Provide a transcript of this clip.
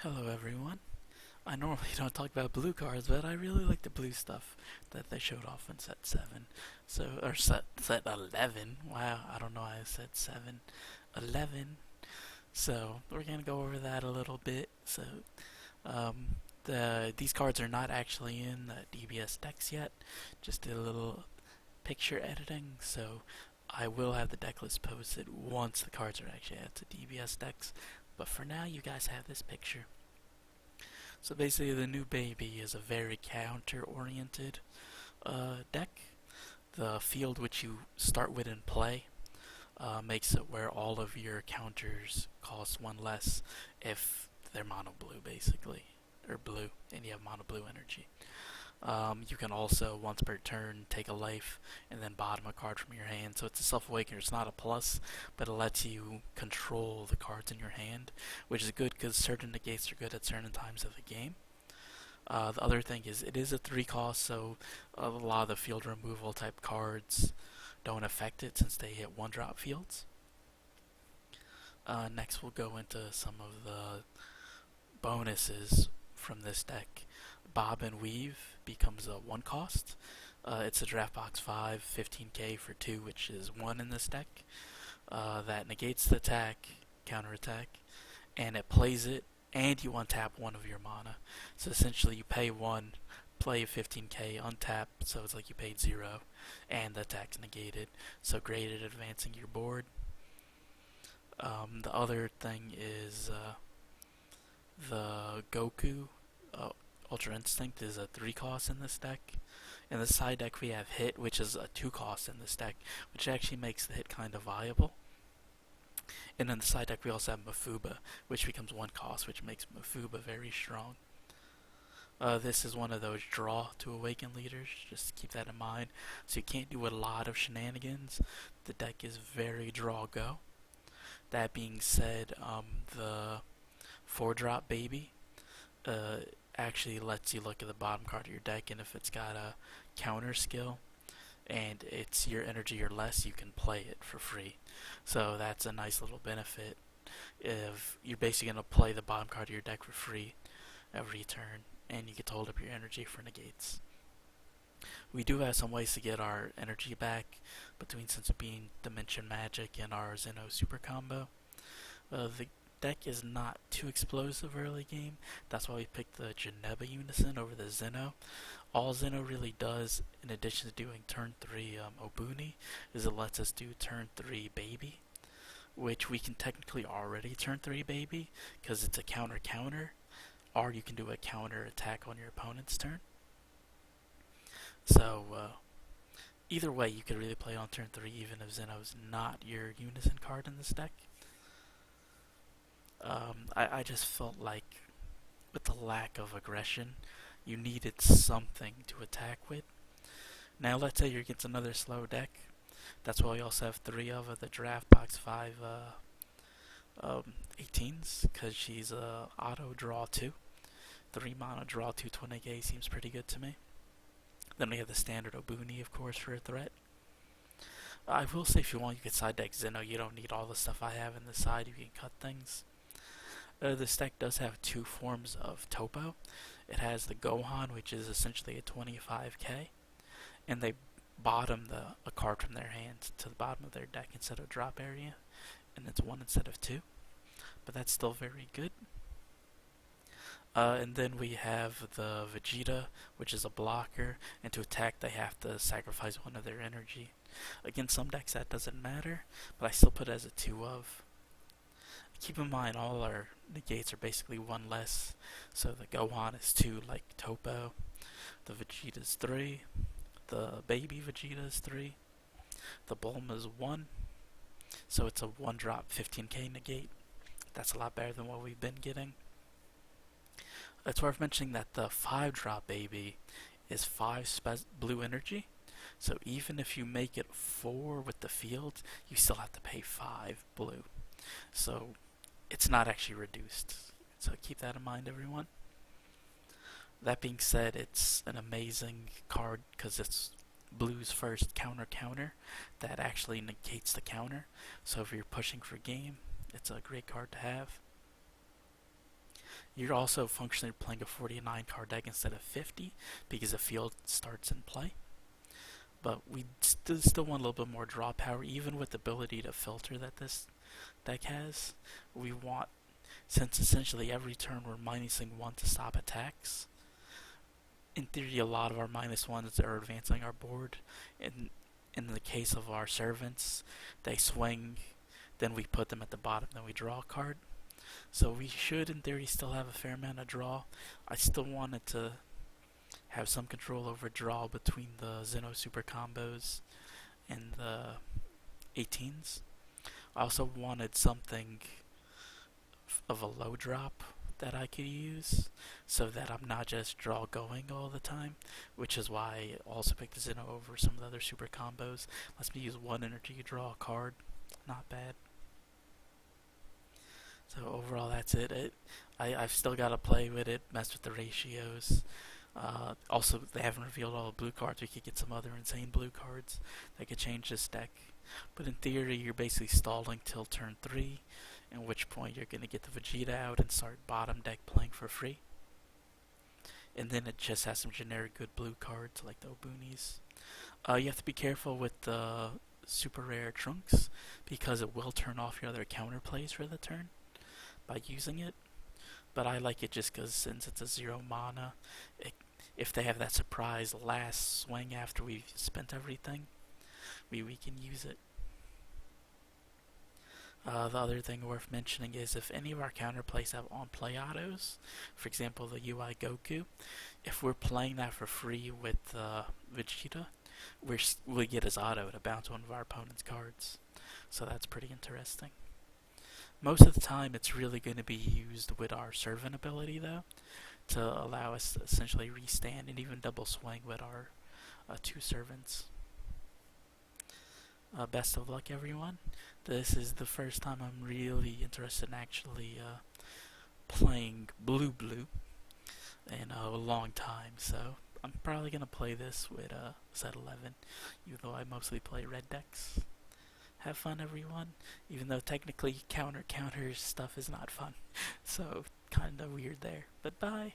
Hello everyone. I normally don't talk about blue cards, but I really like the blue stuff that they showed off in set 7. Or set 11. Wow, I don't know why I said 7. 11. So, we're going to go over that a little bit. Um, these cards are not actually in the DBS decks yet. Just did a little picture editing, so I will have the deck list posted once the cards are actually added to DBS decks. But for now, you guys have this picture. So basically, the new baby is a very counter-oriented deck. The field which you start with in play makes it where all of your counters cost one less if they're mono blue, basically, or blue, and you have mono blue energy. You can also, once per turn, take a life and then bottom a card from your hand. So it's a self-awakener. It's not a plus, but it lets you control the cards in your hand, which is good because certain negates are good at certain times of the game. The other thing is it is a 3 cost, so a lot of the field removal type cards don't affect it since they hit 1-drop fields. Next we'll go into some of the bonuses from this deck. Bob and Weave becomes a 1 cost. It's a draft box 5, 15k for 2, which is 1 in this deck. That negates the attack, counter attack, and it plays it, and you untap 1 of your mana. So essentially you pay 1, play 15k, untap, so it's like you paid 0, and the attack's negated. So great at advancing your board. The other thing is the Goku Ultra Instinct is a 3 cost in this deck. In the side deck we have Hit, which is a 2 cost in this deck, which actually makes the Hit kind of viable. And in the side deck we also have Mafuba, which becomes 1 cost, which makes Mafuba very strong. This is one of those draw to awaken leaders, just keep that in mind. So you can't do a lot of shenanigans. The deck is very draw go. That being said, the 4-drop baby actually lets you look at the bottom card of your deck, and if it's got a counter skill and it's your energy or less, you can play it for free. So that's a nice little benefit. If you're basically going to play the bottom card of your deck for free every turn, and you get to hold up your energy for negates. We do have some ways to get our energy back between Sense of Being, Dimension Magic, and our Zeno super combo. The deck is not too explosive early game. That's why we picked the Geneva Unison over the Zeno. All Zeno really does, in addition to doing turn 3 Obuni, is it lets us do turn 3 Baby, which we can technically already turn 3 Baby because it's a counter, or you can do a counter attack on your opponent's turn. So either way, you could really play on turn 3 even if Zeno's not your Unison card in this deck. I just felt like with the lack of aggression, you needed something to attack with. Now let's say you're against another slow deck. That's why we also have 3 of the draft box 5 18s, because she's auto draw 2. 3 mana draw 2 20k seems pretty good to me. Then we have the standard Obuni, of course, for a threat. I will say if you want, you could side deck Zeno. You don't need all the stuff I have in the side. You can cut things. This deck does have 2 forms of Topo. It has the Gohan, which is essentially a 25k, and they bottom a card from their hand to the bottom of their deck instead of drop area, and it's 1 instead of 2, but that's still very good. And then we have the Vegeta, which is a blocker, and to attack they have to sacrifice 1 of their energy. Against some decks that doesn't matter, but I still put it as a 2 of. Keep in mind all our negates are basically 1 less, so the Gohan is 2 like Topo, the Vegeta's 3, the baby Vegeta is 3, the Bulma is 1, so it's a 1-drop 15k negate. That's a lot better than what we've been getting. It's worth mentioning that the 5-drop baby is 5 blue energy, so even if you make it 4 with the field, you still have to pay 5 blue. So it's not actually reduced. So keep that in mind, everyone. That being said, it's an amazing card because it's blue's first counter that actually negates the counter. So if you're pushing for game, it's a great card to have. You're also functionally playing a 49 card deck instead of 50 because the field starts in play. But we still want a little bit more draw power, even with the ability to filter that this deck has. We want, since essentially every turn we're minusing one to stop attacks, in theory a lot of our minus ones are advancing our board. In the case of our servants, they swing, then we put them at the bottom, then we draw a card. So we should, in theory, still have a fair amount of draw. I still wanted to have some control over draw between the Zeno super combos and the 18s. I also wanted something of a low drop that I could use so that I'm not just draw going all the time, which is why I also picked the Zeno over some of the other super combos. Lets me use one energy to draw a card. Not bad. So overall, that's it. I've still got to play with it, mess with the ratios. Also, they haven't revealed all the blue cards. We could get some other insane blue cards that could change this deck. But in theory, you're basically stalling till turn 3, at which point you're going to get the Vegeta out and start bottom deck playing for free. And then it just has some generic good blue cards like the Obunis. You have to be careful with the super rare Trunks because it will turn off your other counterplays for the turn by using it. But I like it just because since it's a 0 mana, if they have that surprise last swing after we've spent everything, we can use it. The other thing worth mentioning is if any of our counterplays have on-play autos, for example the UI Goku, if we're playing that for free with Vegeta, we get his auto to bounce one of our opponent's cards. So that's pretty interesting. Most of the time it's really going to be used with our servant ability though, to allow us to essentially restand and even double swing with our 2 servants. Best of luck everyone. This is the first time I'm really interested in actually playing blue in a long time, so I'm probably going to play this with set 11, even though I mostly play red decks. Have fun everyone, even though technically counter stuff is not fun, so kinda weird there, but bye.